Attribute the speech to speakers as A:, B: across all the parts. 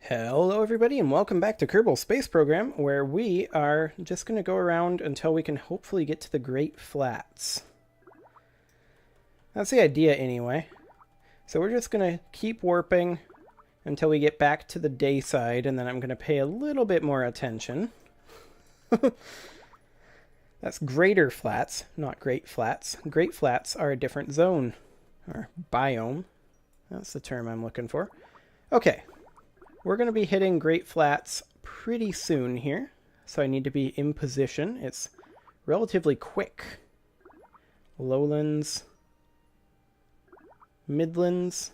A: Hello everybody and welcome back to Kerbal Space Program, where we are just going to go around until we can hopefully get to the Great Flats. That's the idea anyway. So we're just going to keep warping until we get back to the day side, and then I'm going to pay a little bit more attention. That's Greater Flats, not Great Flats. Great Flats are a different zone, or biome. That's the term I'm looking for. Okay. We're going to be hitting Great Flats pretty soon here, so I need to be in position. It's relatively quick. Lowlands. Midlands.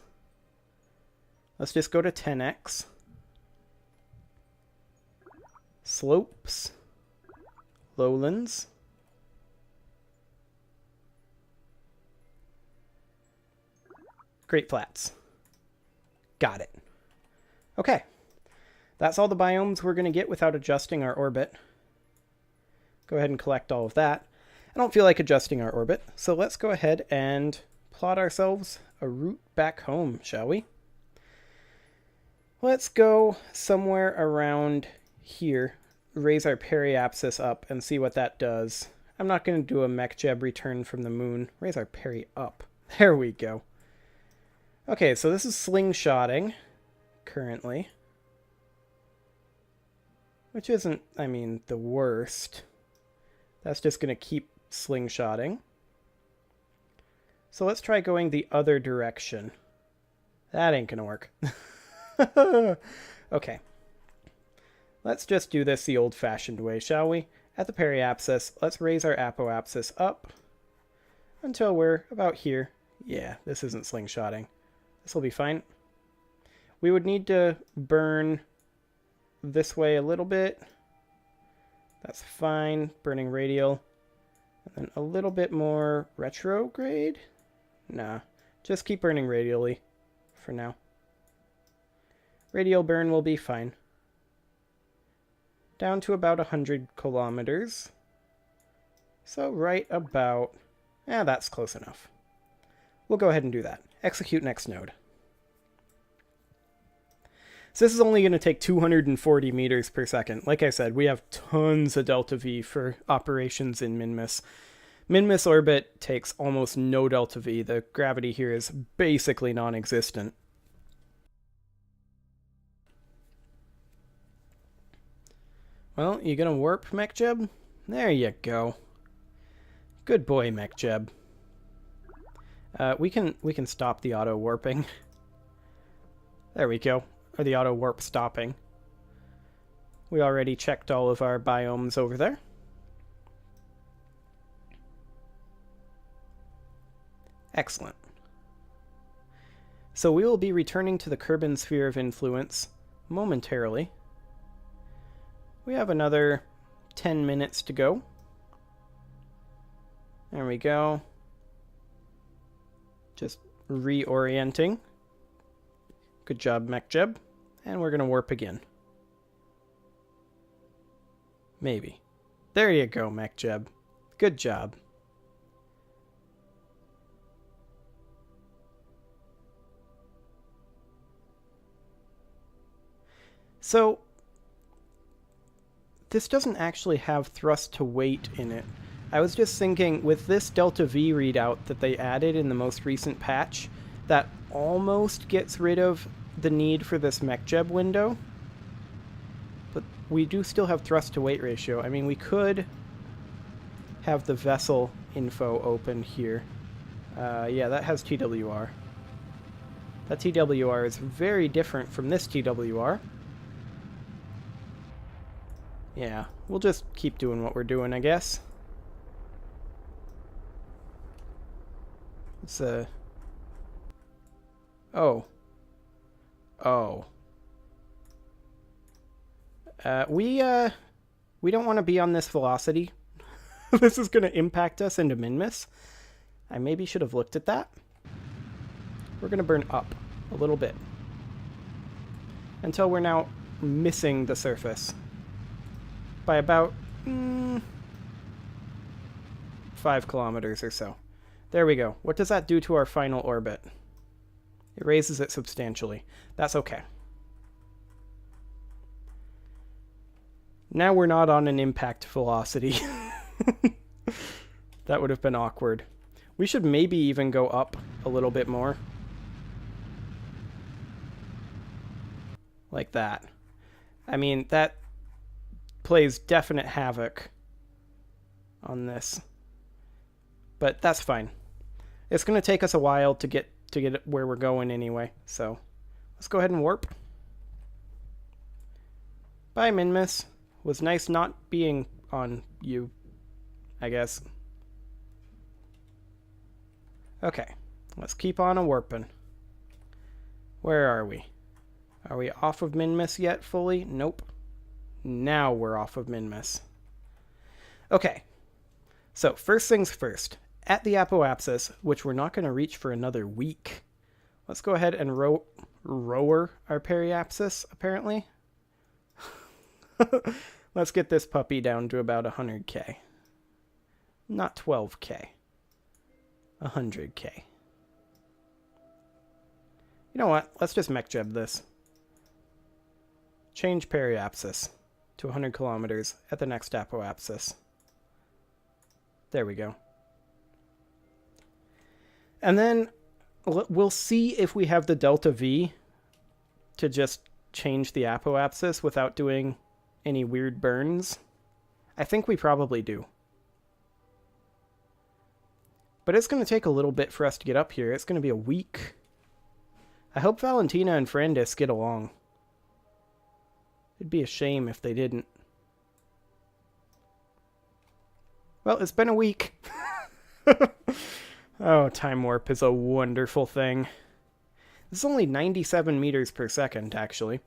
A: Let's just go to 10x. Slopes. Lowlands. Great Flats. Got it. Okay, that's all the biomes we're going to get without adjusting our orbit. Go ahead and collect all of that. I don't feel like adjusting our orbit, so let's go ahead and plot ourselves a route back home, shall we? Let's go somewhere around here, raise our periapsis up, and see what that does. I'm not going to do a mech-jeb return from the moon. Raise our peri up. There we go. Okay, so this is slingshotting currently, which isn't, I mean, the worst. That's just going to keep slingshotting. So let's try going the other direction. That ain't gonna work. Okay. Let's just do this the old-fashioned way, shall we? At the periapsis, let's raise our apoapsis up until we're about here. Yeah, this isn't slingshotting. This will be fine. We would need to burn this way a little bit. That's fine. Burning radial. And then a little bit more retrograde? Nah. Just keep burning radially for now. Radial burn will be fine. Down to about 100 kilometers. So right about... that's close enough. We'll go ahead and do that. Execute next node. So this is only going to take 240 meters per second. Like I said, we have tons of delta V for operations in Minmus. Minmus orbit takes almost no delta V. The gravity here is basically non-existent. Well, you gonna warp, mech-jeb? There you go. Good boy, mech-jeb. We can stop the auto warping. There we go. Or the auto warp stopping. We already checked all of our biomes over there. Excellent. So we will be returning to the Kerbal sphere of influence momentarily. We have another 10 minutes to go. There we go. Just reorienting. Good job, mech-jeb. And we're going to warp again. Maybe. There you go, mech-jeb. Good job. So, this doesn't actually have thrust to weight in it. I was just thinking, with this delta V readout that they added in the most recent patch, that almost gets rid of the need for this mech-jeb window, but we do still have thrust to weight ratio. I mean, we could have the vessel info open here. Yeah, that has TWR. That TWR is very different from this TWR. Yeah, we'll just keep doing what we're doing, I guess. It's Oh. Oh. We don't want to be on this velocity. This is going to impact us into Minmus. I maybe should have looked at that. We're going to burn up a little bit. Until we're now missing the surface. By about 5 kilometers or so. There we go. What does that do to our final orbit? It raises it substantially. That's okay. Now we're not on an impact velocity. That would have been awkward. We should maybe even go up a little bit more. Like that. I mean, that plays definite havoc on this. But that's fine. It's going to take us a while to get where we're going anyway. So let's go ahead and warp. Bye, Minmus. Was nice not being on you, I guess. Okay, let's keep on a-warping. Where are we? Are we off of Minmus yet fully? Nope. Now we're off of Minmus. Okay, so first things first. At the apoapsis, which we're not going to reach for another week, let's go ahead and rower our periapsis, apparently. Let's get this puppy down to about 100k. Not 12k. 100k. You know what? Let's just mech jeb this. Change periapsis to 100 kilometers at the next apoapsis. There we go. And then we'll see if we have the delta V to just change the apoapsis without doing any weird burns. I think we probably do. But it's going to take a little bit for us to get up here. It's going to be a week. I hope Valentina and Ferendis get along. It'd be a shame if they didn't. Well, it's been a week. Oh, time warp is a wonderful thing. This is only 97 meters per second, actually.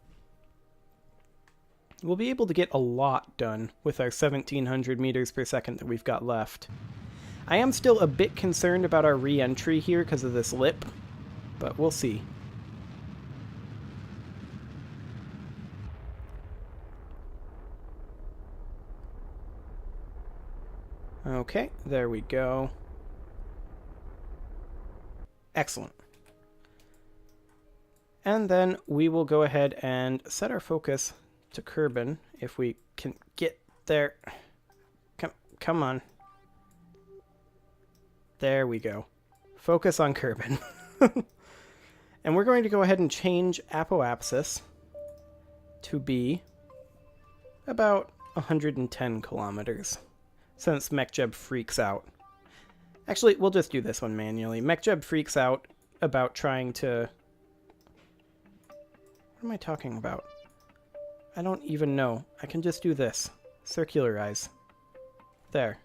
A: We'll be able to get a lot done with our 1700 meters per second that we've got left. I am still a bit concerned about our re-entry here because of this lip, but we'll see. Okay, there we go. Excellent. And then we will go ahead and set our focus to Kerbal if we can get there. Come on. There we go. Focus on Kerbal. And we're going to go ahead and change apoapsis to be about 110 kilometers, since MechJeb freaks out. Actually, we'll just do this one manually. MechJeb freaks out about trying to... What am I talking about? I don't even know. I can just do this. Circularize. There.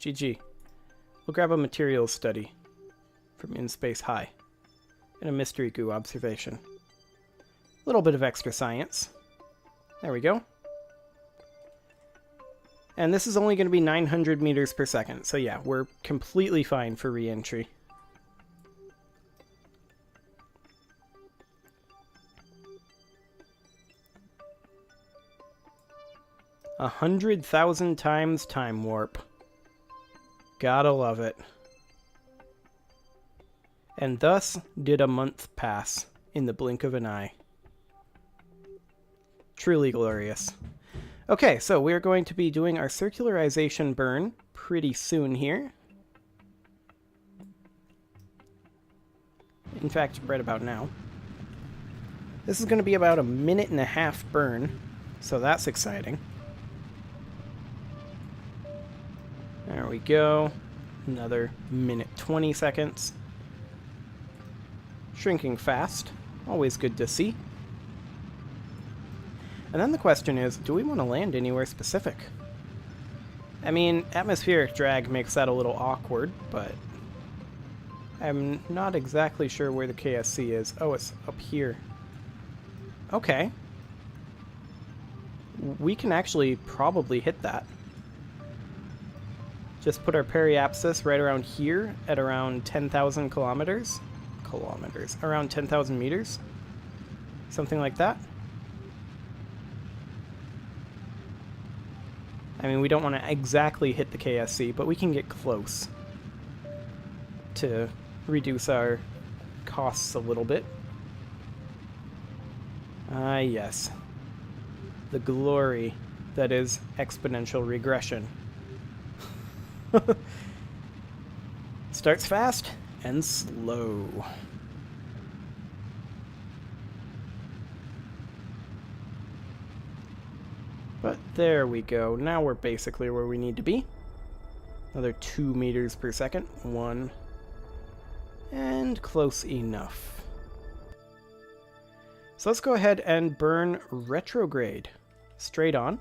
A: GG. We'll grab a materials study from In Space High and a mystery goo observation. A little bit of extra science. There we go. And this is only going to be 900 meters per second, so yeah, we're completely fine for re-entry. A 100,000 times time warp. Gotta love it. And thus did a month pass in the blink of an eye. Truly glorious. Okay, so we're going to be doing our circularization burn pretty soon here. In fact, right about now. This is going to be about a 1.5-minute burn, so that's exciting. There we go. Another 1:20 seconds. Shrinking fast. Always good to see. And then the question is, do we want to land anywhere specific? I mean, atmospheric drag makes that a little awkward, but I'm not exactly sure where the KSC is. Oh, it's up here. Okay. We can actually probably hit that. Just put our periapsis right around here at around 10,000 kilometers. Around 10,000 meters. Something like that. I mean, we don't want to exactly hit the KSC, but we can get close to reduce our costs a little bit. Ah, yes. The glory that is exponential regression. Starts fast, ends slow. But there we go. Now we're basically where we need to be. Another 2 meters per second. 1. And close enough. So let's go ahead and burn retrograde. Straight on.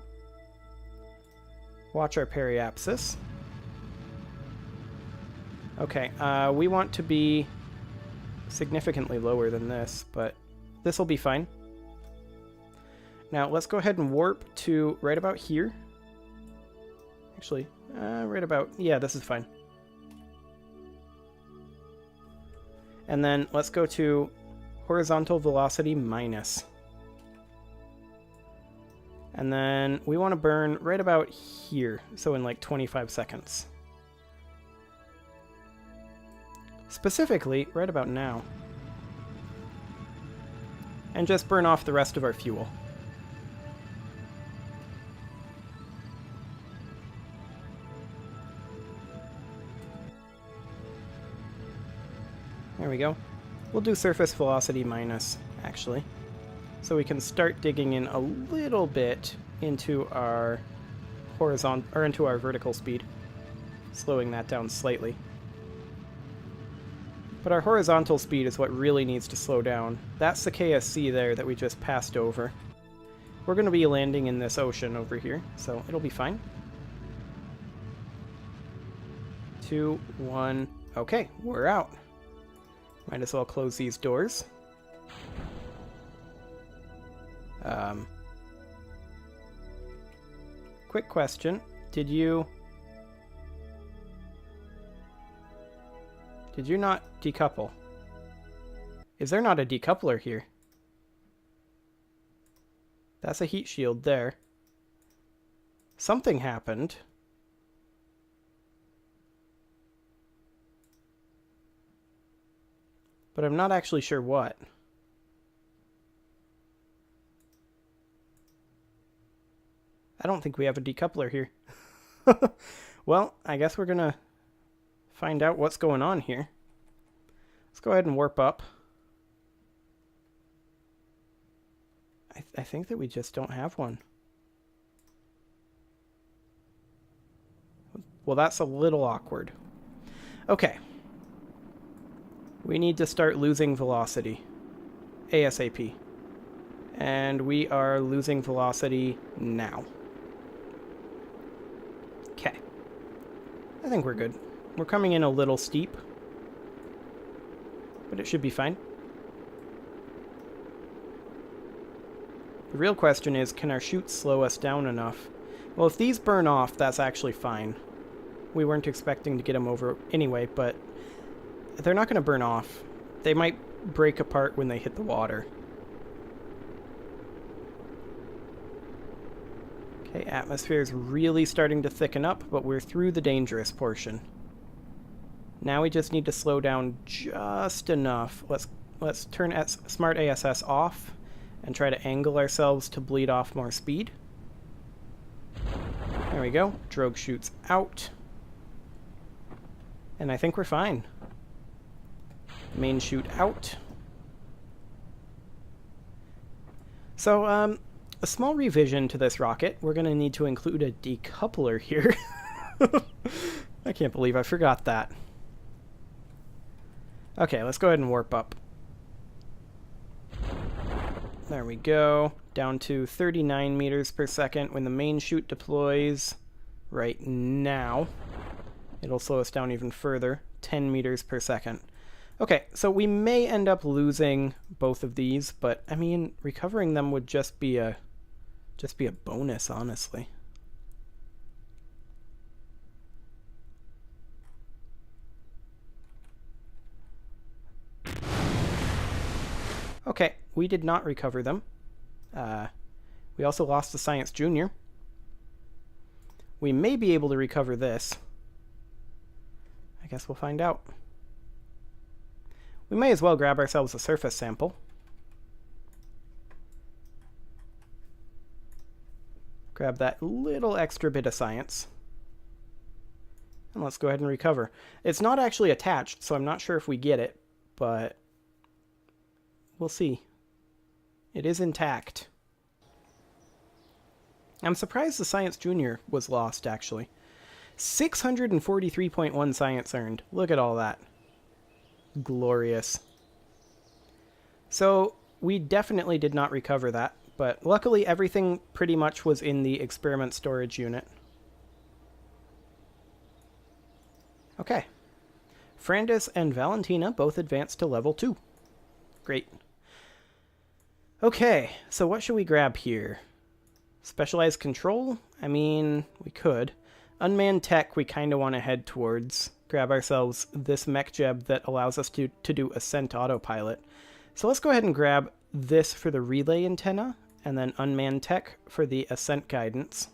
A: Watch our periapsis. Okay, we want to be significantly lower than this, but this will be fine. Now, let's go ahead and warp to right about here. Actually, right about... yeah, this is fine. And then let's go to horizontal velocity minus. And then we want to burn right about here, so in like 25 seconds. Specifically, right about now. And just burn off the rest of our fuel. There we go. We'll do surface velocity minus, actually. So we can start digging in a little bit into our horizontal, or into our vertical speed. Slowing that down slightly. But our horizontal speed is what really needs to slow down. That's the KSC there that we just passed over. We're going to be landing in this ocean over here, so it'll be fine. 2, 1, okay, we're out. Might as well close these doors. Quick question. Did you not decouple? Is there not a decoupler here? That's a heat shield there. Something happened. But I'm not actually sure what. I don't think we have a decoupler here. Well, I guess we're gonna find out what's going on here. Let's go ahead and warp up. I think that we just don't have one. Well, that's a little awkward. Okay. We need to start losing velocity. ASAP. And we are losing velocity now. Okay. I think we're good. We're coming in a little steep. But it should be fine. The real question is, can our chutes slow us down enough? Well, if these burn off, that's actually fine. We weren't expecting to get them over anyway, but they're not going to burn off. They might break apart when they hit the water. Okay, atmosphere is really starting to thicken up, but we're through the dangerous portion. Now we just need to slow down just enough. Let's turn Smart ASS off and try to angle ourselves to bleed off more speed. There we go. Drogue chutes out. And I think we're fine. Main chute out. So, a small revision to this rocket. We're going to need to include a decoupler here. I can't believe I forgot that. Okay, let's go ahead and warp up. There we go. Down to 39 meters per second when the main chute deploys right now. It'll slow us down even further. 10 meters per second. Okay, so we may end up losing both of these, but I mean, recovering them would just be a bonus, honestly. Okay, we did not recover them. We also lost the Science Junior. We may be able to recover this. I guess we'll find out. We may as well grab ourselves a surface sample. Grab that little extra bit of science. And let's go ahead and recover. It's not actually attached, so I'm not sure if we get it, but we'll see. It is intact. I'm surprised the Science Junior was lost, actually. 643.1 science earned. Look at all that. Glorious. So, we definitely did not recover that, but luckily everything pretty much was in the experiment storage unit. Okay. Frandis and Valentina both advanced to level 2. Great. Okay, so what should we grab here? Specialized control? I mean, we could. Unmanned tech we kind of want to head towards. Grab ourselves this mech jeb that allows us to do ascent autopilot. So let's go ahead and grab this for the relay antenna, and then unmanned tech for the ascent guidance.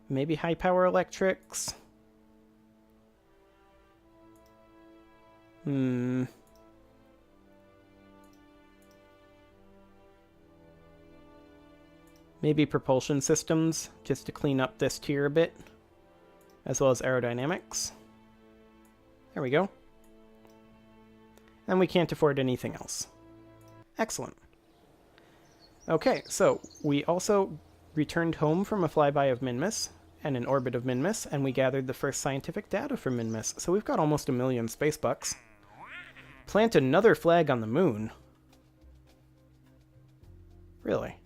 A: Maybe high power electrics? Maybe propulsion systems, just to clean up this tier a bit, as well as aerodynamics. There we go. And we can't afford anything else. Excellent. Okay, so we also returned home from a flyby of Minmus and an orbit of Minmus, and we gathered the first scientific data from Minmus, so we've got almost 1 million space bucks. Plant another flag on the moon. Really?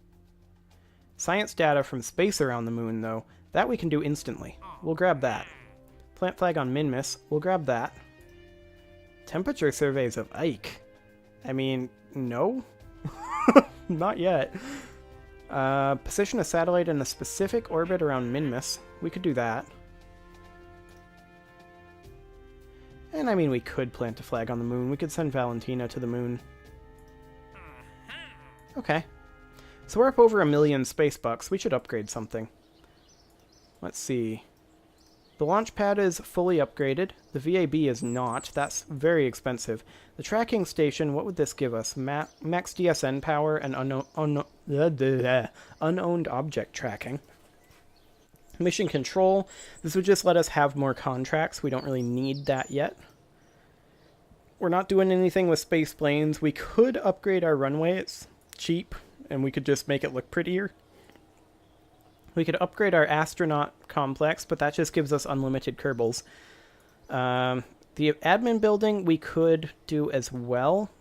A: Science data from space around the moon, though, that we can do instantly. We'll grab that. Plant flag on Minmus, we'll grab that. Temperature surveys of Ike. I mean, no? Not yet. Position a satellite in a specific orbit around Minmus. We could do that. And I mean, we could plant a flag on the moon. We could send Valentina to the moon. Okay. So we're up over 1 million space bucks. We should upgrade something. Let's see. The launch pad is fully upgraded. The VAB is not. That's very expensive. The tracking station, what would this give us? Max DSN power and unowned object tracking. Mission control. This would just let us have more contracts. We don't really need that yet. We're not doing anything with space planes. We could upgrade our runway. It's cheap, and we could just make it look prettier. We could upgrade our astronaut complex, but that just gives us unlimited Kerbals. The admin building we could do as well,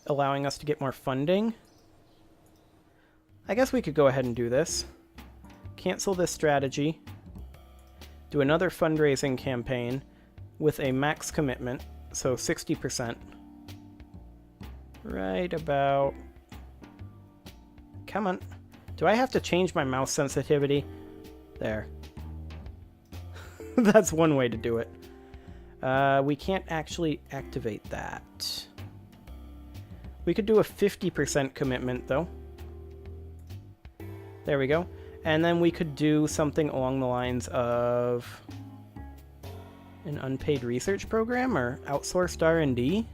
A: allowing us to get more funding. I guess we could go ahead and do this. Cancel this strategy. Do another fundraising campaign with a max commitment, so 60%. Right about... Come on. Do I have to change my mouse sensitivity? There. That's one way to do it. We can't actually activate that. We could do a 50% commitment, though. There we go. And then we could do something along the lines of an unpaid research program or outsourced R&D,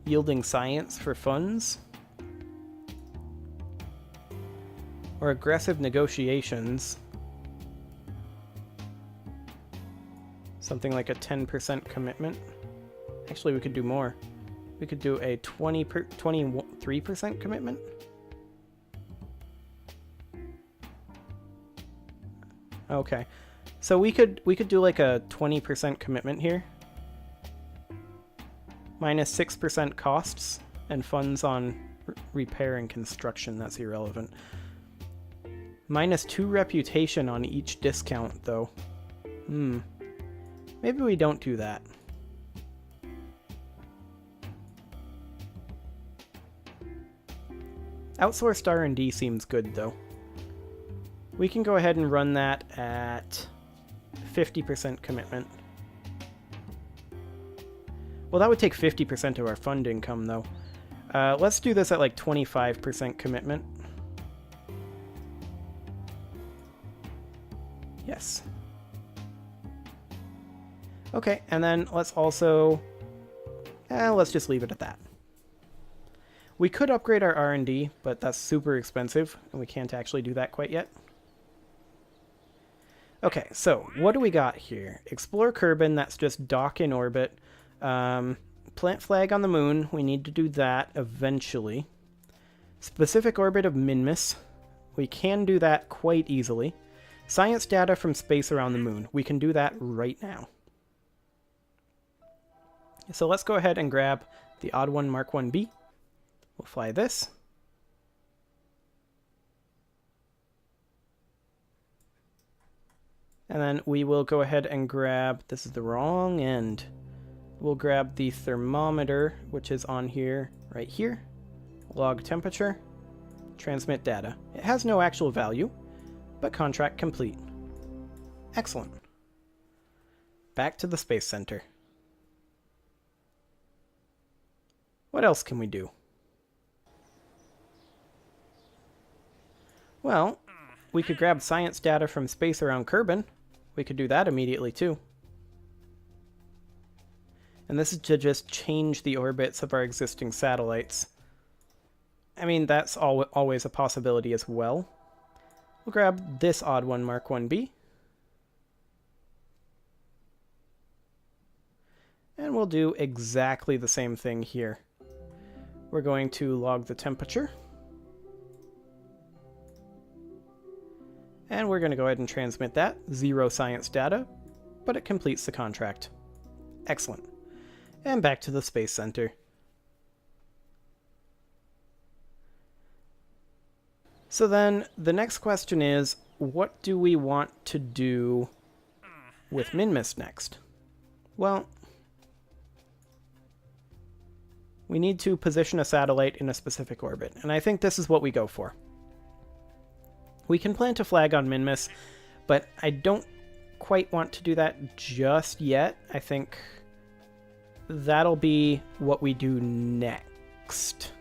A: yielding science for funds, or aggressive negotiations, something like a 10% commitment. Actually, we could do more. We could do a 23% commitment. Okay, so we could do like a 20% commitment here, minus 6% costs and funds on repair and construction. That's irrelevant. Minus 2 reputation on each discount, though. Maybe we don't do that. Outsourced R&D seems good, though. We can go ahead and run that at 50% commitment. Well, that would take 50% of our fund income, though. Let's do this at like 25% commitment. Yes. Okay, and then let's also... let's just leave it at that. We could upgrade our R&D, but that's super expensive, and we can't actually do that quite yet. Okay, so what do we got here? Explore Kerbin, that's just dock in orbit. Plant flag on the moon, we need to do that eventually. Specific orbit of Minmus, we can do that quite easily. Science data from space around the moon, we can do that right now. So let's go ahead and grab the Odd One Mark 1B. We'll fly this. And then we will go ahead and grab, this is the wrong end. We'll grab the thermometer, which is on here, right here. Log temperature, transmit data. It has no actual value, but contract complete. Excellent. Back to the Space Center. What else can we do? Well, we could grab science data from space around Kerbin. We could do that immediately too. And this is to just change the orbits of our existing satellites. I mean, that's always a possibility as well. We'll grab this Odd One Mark 1B. And we'll do exactly the same thing here. We're going to log the temperature. And we're going to go ahead and transmit that. 0 science data, but it completes the contract. Excellent. And back to the Space Center. So then, the next question is, what do we want to do with Minmus next? Well, we need to position a satellite in a specific orbit, and I think this is what we go for. We can plant a flag on Minmus, but I don't quite want to do that just yet. I think that'll be what we do next.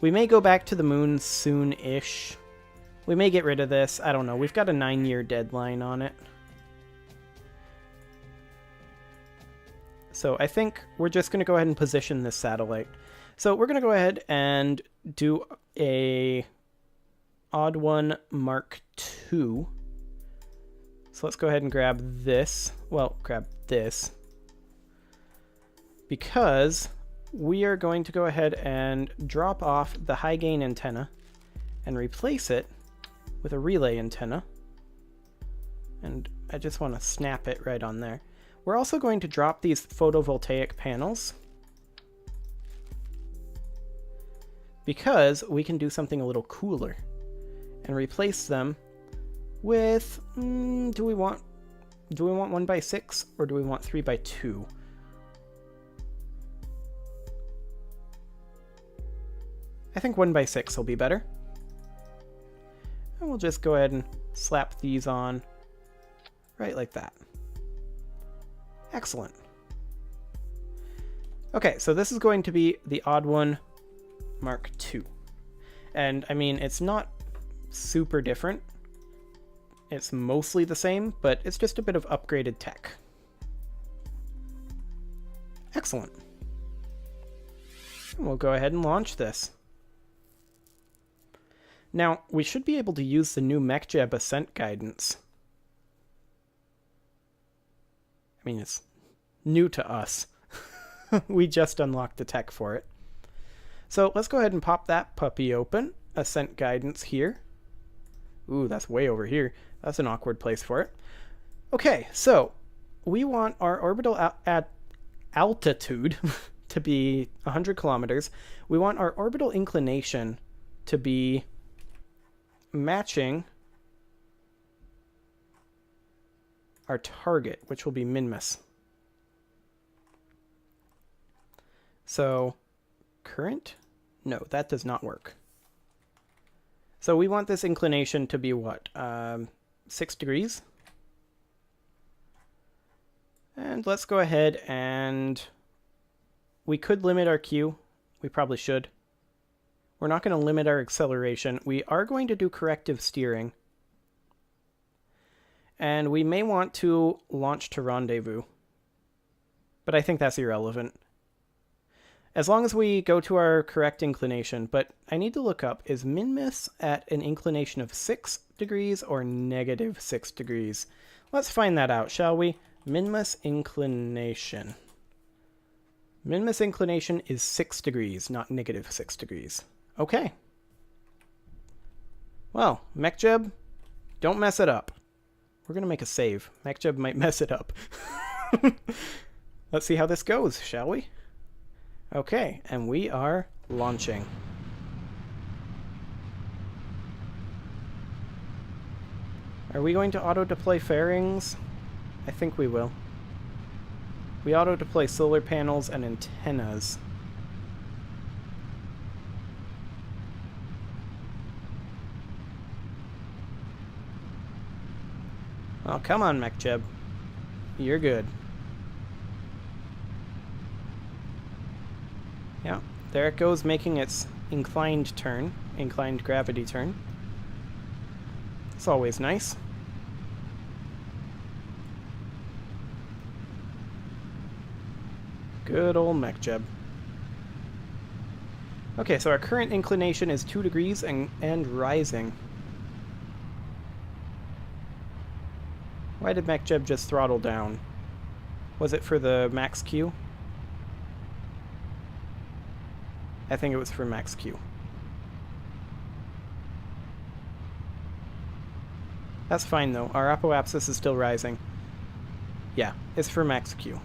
A: We may go back to the moon soon-ish. We may get rid of this. I don't know. We've got a 9-year deadline on it. So I think we're just going to go ahead and position this satellite. So we're going to go ahead and do a Odd One Mark II. So let's go ahead and grab this. Well, grab this. Because we are going to go ahead and drop off the high gain antenna and replace it with a relay antenna. And I just want to snap it right on there. We're also going to drop these photovoltaic panels because we can do something a little cooler and replace them with, do we want 1x6 or do we want 3x2? I think 1x6 will be better. And we'll just go ahead and slap these on right like that. Excellent. Okay, so this is going to be the Odd One Mark II. And I mean, it's not super different. It's mostly the same, but it's just a bit of upgraded tech. Excellent. And we'll go ahead and launch this. Now, we should be able to use the new MechJeb ascent guidance. I mean, it's new to us. We just unlocked the tech for it. So let's go ahead and pop that puppy open. Ascent guidance here. Ooh, that's way over here. That's an awkward place for it. Okay, so we want our orbital altitude to be 100 kilometers. We want our orbital inclination to be matching our target, which will be Minmus. So, current? No, that does not work. So we want this inclination to be what? 6 degrees? And let's go ahead and we could limit our Q. We probably should. We're not going to limit our acceleration. We are going to do corrective steering. And we may want to launch to rendezvous. But I think that's irrelevant. As long as we go to our correct inclination, but I need to look up, is Minmus at an inclination of 6 degrees or negative 6 degrees? Let's find that out, shall we? Minmus inclination. Minmus inclination is 6 degrees, not negative 6 degrees. Okay. Well, MechJeb, don't mess it up. We're going to make a save. MechJeb might mess it up. Let's see how this goes, shall we? Okay, and we are launching. Are we going to auto-deploy fairings? I think we will. We auto-deploy solar panels and antennas. Oh, come on, MechJeb. You're good. Yeah, there it goes, making its inclined gravity turn. It's always nice. Good old MechJeb. Okay, so our current inclination is 2 degrees and rising. Why did MechJeb just throttle down? Was it for the max Q? I think it was for max Q. That's fine though, our apoapsis is still rising. Yeah, it's for max Q.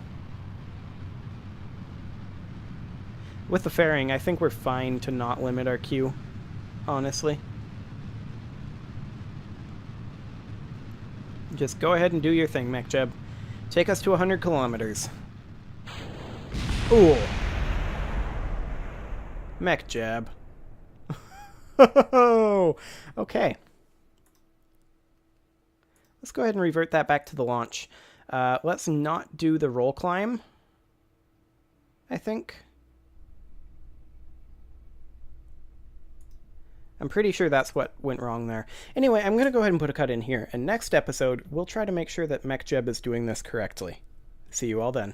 A: With the fairing, I think we're fine to not limit our Q, honestly. Just go ahead and do your thing, MechJeb. Take us to 100 kilometers. Ooh. MechJeb. Okay. Let's go ahead and revert that back to the launch. Let's not do the roll climb, I think. I'm pretty sure that's what went wrong there. Anyway, I'm going to go ahead and put a cut in here. And next episode, we'll try to make sure that MechJeb is doing this correctly. See you all then.